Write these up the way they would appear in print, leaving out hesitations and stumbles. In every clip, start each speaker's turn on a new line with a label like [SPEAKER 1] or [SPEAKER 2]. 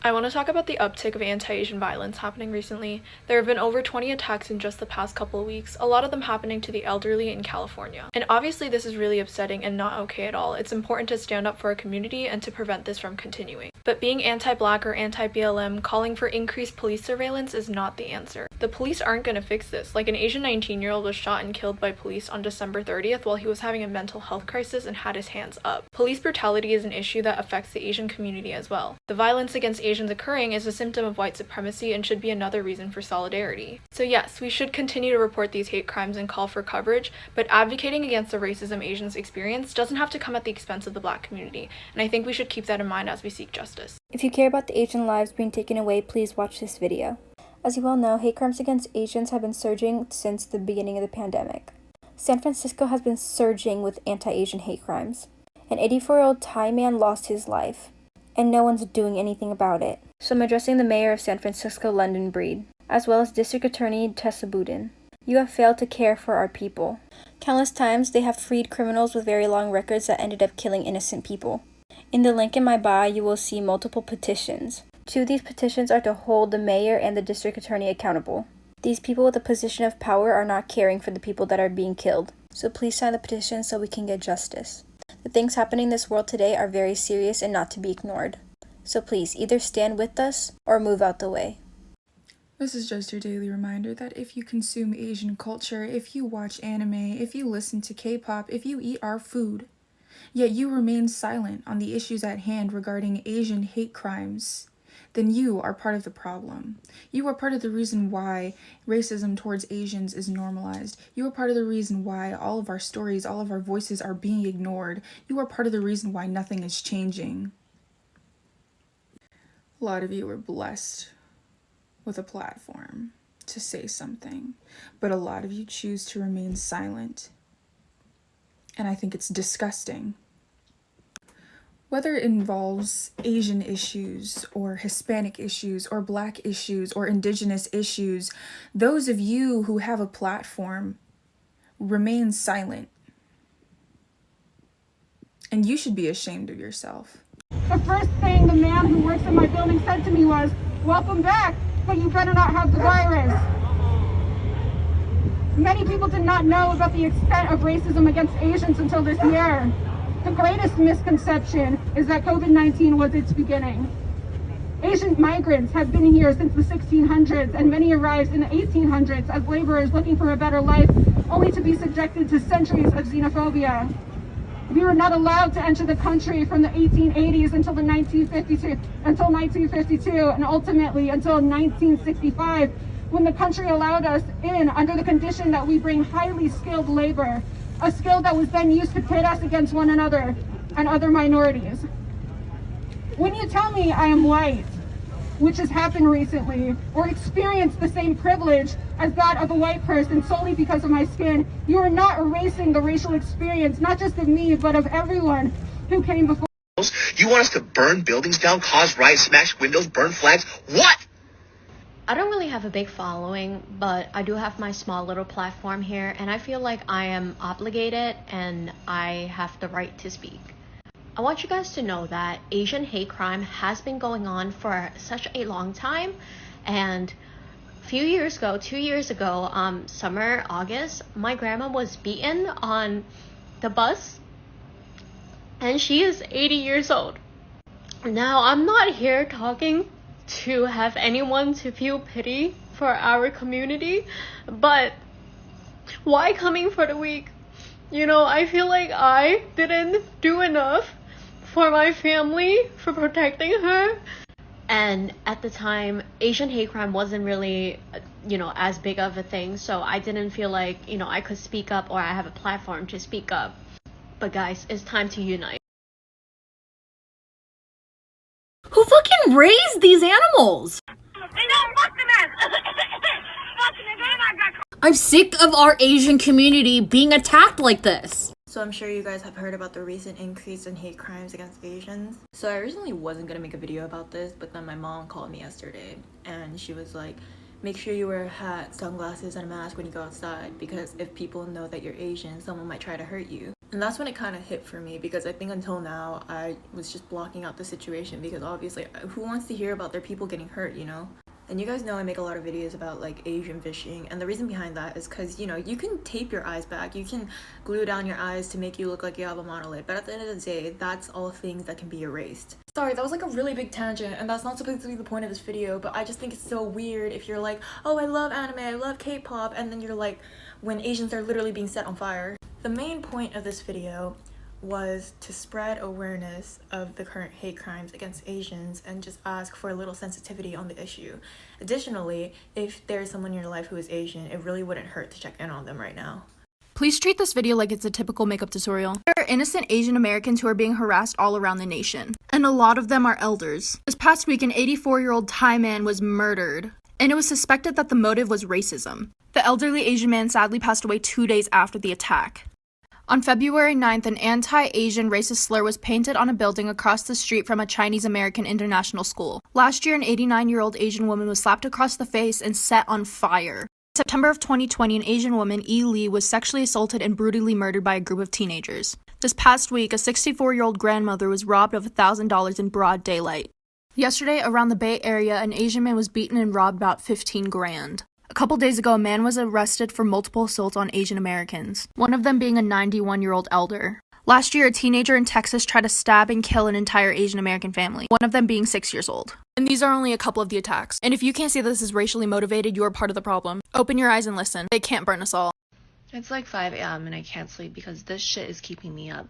[SPEAKER 1] I want to talk about the uptick of anti-Asian violence happening recently. There have been over 20 attacks in just the past couple of weeks, a lot of them happening to the elderly in California. And obviously this is really upsetting and not okay at all. It's important to stand up for our community and to prevent this from continuing. But being anti-Black or anti-BLM, calling for increased police surveillance is not the answer. The police aren't going to fix this. Like, an Asian 19-year-old was shot and killed by police on December 30th while he was having a mental health crisis and had his hands up. Police brutality is an issue that affects the Asian community as well. The violence against Asians occurring is a symptom of white supremacy and should be another reason for solidarity. So yes, we should continue to report these hate crimes and call for coverage, but advocating against the racism Asians experience doesn't have to come at the expense of the Black community, and I think we should keep that in mind as we seek justice.
[SPEAKER 2] If you care about the Asian lives being taken away, please watch this video. As you well know, hate crimes against Asians have been surging since the beginning of the pandemic. San Francisco has been surging with anti-Asian hate crimes. An 84-year-old Thai man lost his life, and no one's doing anything about it. So I'm addressing the mayor of San Francisco, London Breed, as well as District Attorney Tessa Boudin. You have failed to care for our people. Countless times they have freed criminals with very long records that ended up killing innocent people. In the link in my bio, you will see multiple petitions. Two of these petitions are to hold the mayor and the district attorney accountable. These people with a position of power are not caring for the people that are being killed. So please sign the petition so we can get justice. The things happening in this world today are very serious and not to be ignored. So please, either stand with us or move out the way.
[SPEAKER 3] This is just your daily reminder that if you consume Asian culture, if you watch anime, if you listen to K-pop, if you eat our food, yet you remain silent on the issues at hand regarding Asian hate crimes, then you are part of the problem. You are part of the reason why racism towards Asians is normalized. You are part of the reason why all of our stories, all of our voices are being ignored. You are part of the reason why nothing is changing. A lot of you are blessed with a platform to say something, but a lot of you choose to remain silent. And I think it's disgusting. Whether it involves Asian issues or Hispanic issues or Black issues or Indigenous issues, those of you who have a platform remain silent. And you should be ashamed of yourself.
[SPEAKER 4] The first thing the man who works in my building said to me was, "Welcome back, but you better not have the virus." Many people did not know about the extent of racism against Asians until this year. The greatest misconception is that COVID-19 was its beginning. Asian migrants have been here since the 1600s, and many arrived in the 1800s as laborers looking for a better life, only to be subjected to centuries of xenophobia. We were not allowed to enter the country from the 1880s until 1952, and ultimately until 1965, when the country allowed us in under the condition that we bring highly skilled labor, a skill that was then used to pit us against one another and other minorities. When you tell me I am white, which has happened recently, or experience the same privilege as that of a white person solely because of my skin, you are not erasing the racial experience, not just of me, but of everyone who came before.
[SPEAKER 5] You want us to burn buildings down, cause riots, smash windows, burn flags? What?
[SPEAKER 6] I don't really have a big following, but I do have my small little platform here, and I feel like I am obligated and I have the right to speak. I want you guys to know that Asian hate crime has been going on for such a long time, and a few years ago, 2 years ago, summer, August, my grandma was beaten on the bus, and she is 80 years old. Now, I'm not here talking to have anyone to feel pity for our community, but why coming for the week? You know, I feel like I didn't do enough for my family, for protecting her. And at the time, Asian hate crime wasn't really, as big of a thing, so I didn't feel like, I could speak up or I have a platform to speak up. But guys, it's time to unite.
[SPEAKER 7] Who fucking raised these animals? I'm sick of our Asian community being attacked like this.
[SPEAKER 1] So I'm sure you guys have heard about the recent increase in hate crimes against Asians. So I originally wasn't gonna make a video about this, but then my mom called me yesterday and she was like, make sure you wear a hat, sunglasses, and a mask when you go outside, because if people know that you're Asian, someone might try to hurt you.
[SPEAKER 8] And that's when it kind of hit for me, because I think until now I was just blocking out the situation, because obviously who wants to hear about their people getting hurt, you know? And you guys know I make a lot of videos about like Asian fishing, and the reason behind that is because, you know, you can tape your eyes back, you can glue down your eyes to make you look like you have a monolith, but at the end of the day, that's all things that can be erased. Sorry, that was like a really big tangent, and that's not supposed to be the point of this video, but I just think it's so weird if you're like, oh, I love anime, I love K-pop, and then you're like, when Asians are literally being set on fire. The main point of this video was to spread awareness of the current hate crimes against Asians and just ask for a little sensitivity on the issue. Additionally, if there's someone in your life who is Asian, it really wouldn't hurt to check in on them right now.
[SPEAKER 1] Please treat this video like it's a typical makeup tutorial. There are innocent Asian Americans who are being harassed all around the nation, and a lot of them are elders. This past week, an 84-year-old Thai man was murdered, and it was suspected that the motive was racism. The elderly Asian man sadly passed away 2 days after the attack. On February 9th, an anti-Asian racist slur was painted on a building across the street from a Chinese American international school. Last year, an 89-year-old Asian woman was slapped across the face and set on fire. In September of 2020, an Asian woman, E. Lee, was sexually assaulted and brutally murdered by a group of teenagers. This past week, a 64-year-old grandmother was robbed of $1,000 in broad daylight. Yesterday, around the Bay Area, an Asian man was beaten and robbed about $15,000. A couple days ago, a man was arrested for multiple assaults on Asian Americans, one of them being a 91-year-old elder. Last year, a teenager in Texas tried to stab and kill an entire Asian American family, one of them being 6 years old. And these are only a couple of the attacks. And if you can't see that this is racially motivated, you're part of the problem. Open your eyes and listen. They can't burn us all.
[SPEAKER 9] It's like 5 a.m. and I can't sleep because this shit is keeping me up.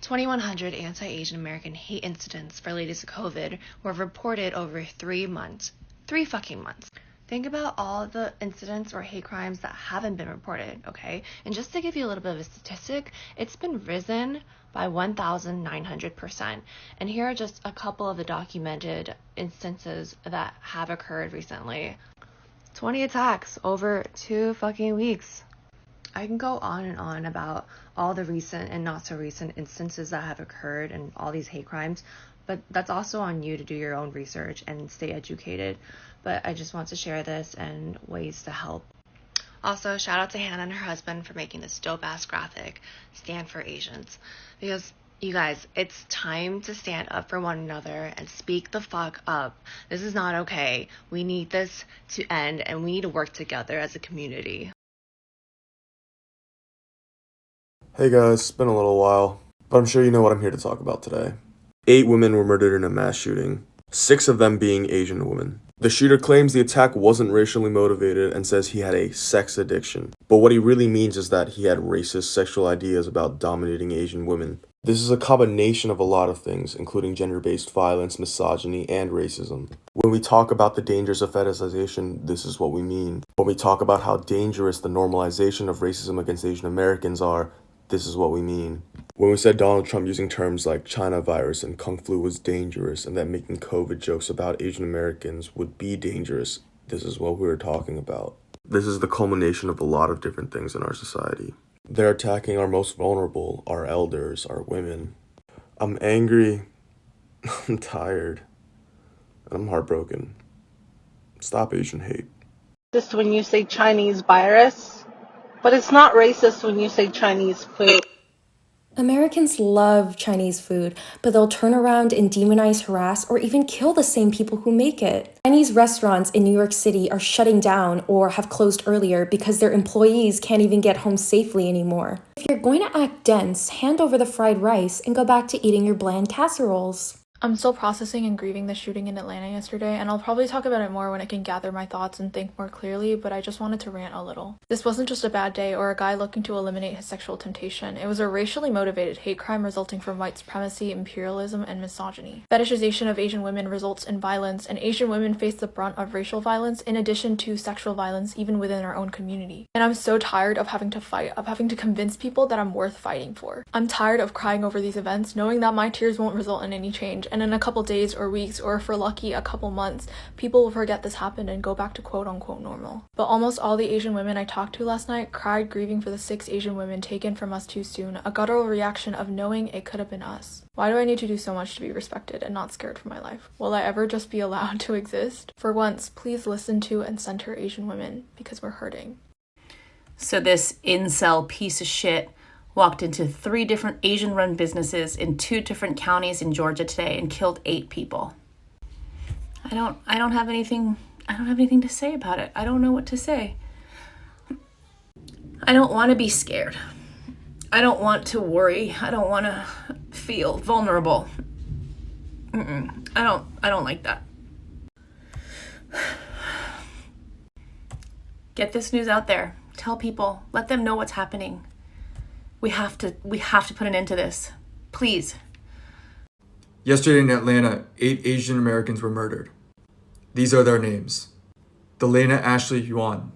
[SPEAKER 9] 2,100 anti-Asian American hate incidents related to COVID were reported over 3 months. 3 fucking months. Think about all the incidents or hate crimes that haven't been reported, okay? And just to give you a little bit of a statistic, it's been risen by 1,900%. And here are just a couple of the documented instances that have occurred recently. 20 attacks over 2 fucking weeks. I can go on and on about all the recent and not so recent instances that have occurred and all these hate crimes, but that's also on you to do your own research and stay educated. But I just want to share this and ways to help. Also, shout out to Hannah and her husband for making this dope-ass graphic, Stand for Asians. Because, you guys, it's time to stand up for one another and speak the fuck up. This is not okay. We need this to end, and we need to work together as a community.
[SPEAKER 10] Hey guys, it's been a little while, but I'm sure you know what I'm here to talk about today. 8 women were murdered in a mass shooting, 6 of them being Asian women. The shooter claims the attack wasn't racially motivated and says he had a sex addiction. But what he really means is that he had racist sexual ideas about dominating Asian women. This is a combination of a lot of things, including gender-based violence, misogyny, and racism. When we talk about the dangers of fetishization, this is what we mean. When we talk about how dangerous the normalization of racism against Asian Americans are, this is what we mean. When we said Donald Trump using terms like China virus and Kung flu was dangerous and that making COVID jokes about Asian Americans would be dangerous, this is what we were talking about. This is the culmination of a lot of different things in our society. They're attacking our most vulnerable, our elders, our women. I'm angry, I'm tired, and I'm heartbroken. Stop Asian hate.
[SPEAKER 11] Racist when you say Chinese virus, but it's not racist when you say Chinese food.
[SPEAKER 12] Americans love Chinese food, but they'll turn around and demonize, harass, or even kill the same people who make it. Chinese restaurants in New York City are shutting down or have closed earlier because their employees can't even get home safely anymore. If you're going to act dense, hand over the fried rice and go back to eating your bland casseroles.
[SPEAKER 1] I'm still processing and grieving the shooting in Atlanta yesterday, and I'll probably talk about it more when I can gather my thoughts and think more clearly, but I just wanted to rant a little. This wasn't just a bad day or a guy looking to eliminate his sexual temptation. It was a racially motivated hate crime resulting from white supremacy, imperialism, and misogyny. Fetishization of Asian women results in violence, and Asian women face the brunt of racial violence in addition to sexual violence even within our own community. And I'm so tired of having to fight, of having to convince people that I'm worth fighting for. I'm tired of crying over these events, knowing that my tears won't result in any change, and in a couple days or weeks, or if we're lucky, a couple months, people will forget this happened and go back to quote-unquote normal. But almost all the Asian women I talked to last night cried grieving for the 6 Asian women taken from us too soon, a guttural reaction of knowing it could have been us. Why do I need to do so much to be respected and not scared for my life? Will I ever just be allowed to exist? For once, please listen to and center Asian women, because we're hurting.
[SPEAKER 7] So this incel piece of shit
[SPEAKER 13] walked into 3 different Asian-run businesses in 2 different counties in Georgia today and killed 8 people. I don't have anything to say about it. I don't know what to say. I don't want to be scared. I don't want to worry. I don't want to feel vulnerable. I don't like that. Get this news out there. Tell people. Let them know what's happening. We have to put an end to this. Please.
[SPEAKER 14] Yesterday in Atlanta, 8 Asian Americans were murdered. These are their names: Delana Ashley Yuan,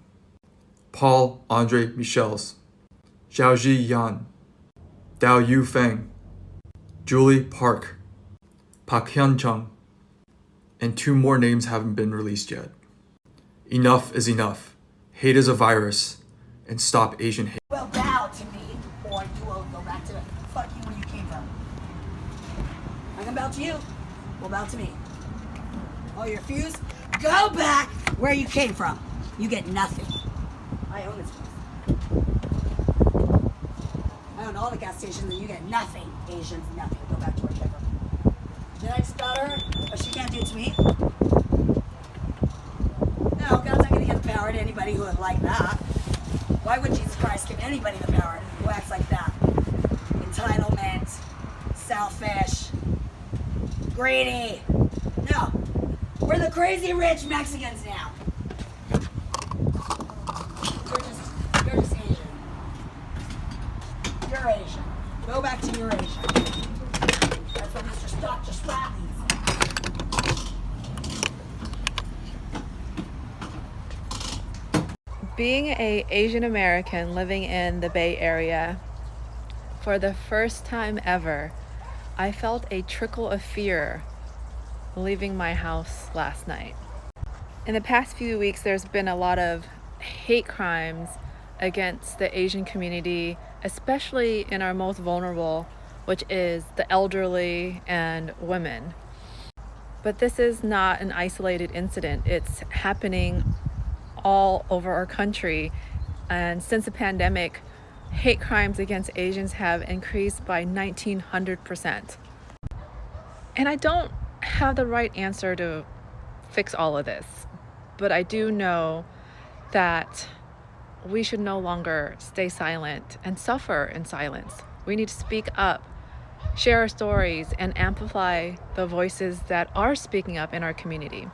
[SPEAKER 14] Paul Andre Michels, Xiaoji Yan, Dao Yu Feng, Julie Park, Pak Hyun Chung, and 2 more names haven't been released yet. Enough is enough. Hate is a virus, and stop Asian hate.
[SPEAKER 15] Well, bow to me, or you will go back to fuck you where you came from. I can bow to you. Well, bow to me. Oh, you're fused? Go back where you came from. You get nothing. I own this place. I own all the gas stations, and you get nothing. Asians, nothing. Go back to where you came from. Did I just about her? But she can't do it to me. No, God's not going to give the power to anybody who would like that. Why would Jesus Christ give anybody the power who acts like that? Entitlement, selfish, greedy. No, we're the crazy rich Mexicans now. You're just Asian. You're Asian. Go back to your Asian. That's what Mr. Dr. Sprat means.
[SPEAKER 16] Being an Asian American living in the Bay Area, for the first time ever, I felt a trickle of fear leaving my house last night. In the past few weeks, there's been a lot of hate crimes against the Asian community, especially in our most vulnerable, which is the elderly and women. But this is not an isolated incident. It's happening all over our country, and since the pandemic, hate crimes against Asians have increased by 1900%. And I don't have the right answer to fix all of this, but I do know that we should no longer stay silent and suffer in silence. We need to speak up, share our stories, and amplify the voices that are speaking up in our community.